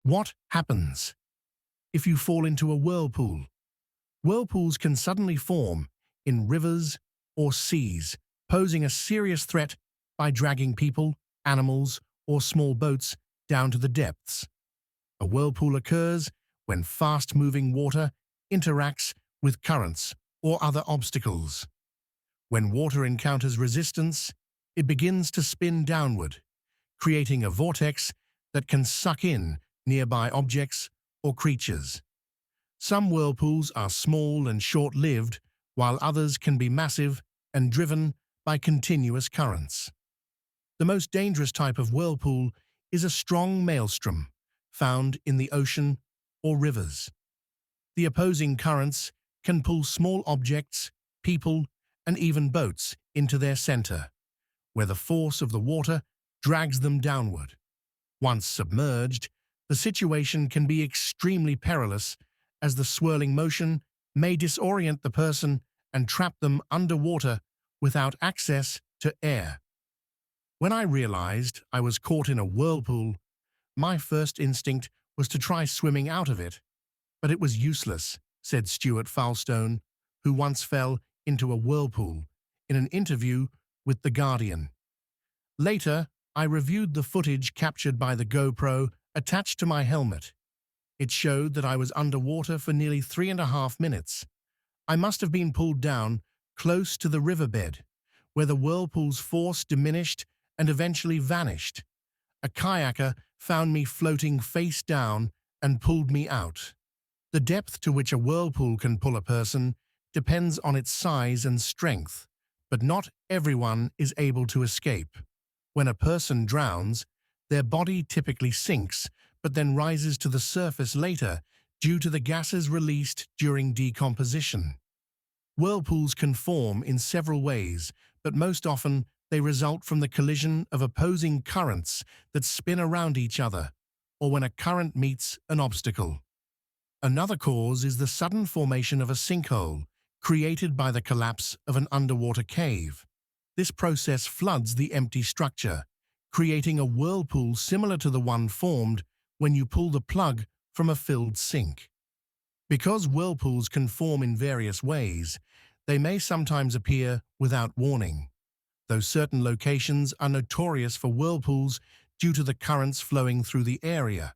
What happens if you fall into a whirlpool? Whirlpools can suddenly form in rivers or seas, posing a serious threat by dragging people, animals, or small boats down to the depths. A whirlpool occurs when fast-moving water interacts with currents or other obstacles. When water encounters resistance, it begins to spin downward, creating a vortex that can suck in nearby objects or creatures. Some whirlpools are small and short-lived, while others can be massive and driven by continuous currents. The most dangerous type of whirlpool is a strong maelstrom, found in the ocean or rivers. The opposing currents can pull small objects, people, and even boats into their center, where the force of the water drags them downward. Once submerged, the situation can be extremely perilous, as the swirling motion may disorient the person and trap them underwater without access to air. When I realized I was caught in a whirlpool, my first instinct was to try swimming out of it. But it was useless, said Stuart Falstone, who once fell into a whirlpool, in an interview with The Guardian. Later, I reviewed the footage captured by the GoPro attached to my helmet. It showed that I was underwater for nearly 3.5 minutes. I must have been pulled down close to the riverbed, where the whirlpool's force diminished and eventually vanished. A kayaker found me floating face down and pulled me out. The depth to which a whirlpool can pull a person depends on its size and strength, but not everyone is able to escape. When a person drowns, their body typically sinks, but then rises to the surface later due to the gases released during decomposition. Whirlpools can form in several ways, but most often they result from the collision of opposing currents that spin around each other, or when a current meets an obstacle. Another cause is the sudden formation of a sinkhole, created by the collapse of an underwater cave. This process floods the empty structure, creating a whirlpool similar to the one formed when you pull the plug from a filled sink. Because whirlpools can form in various ways, they may sometimes appear without warning, though certain locations are notorious for whirlpools due to the currents flowing through the area.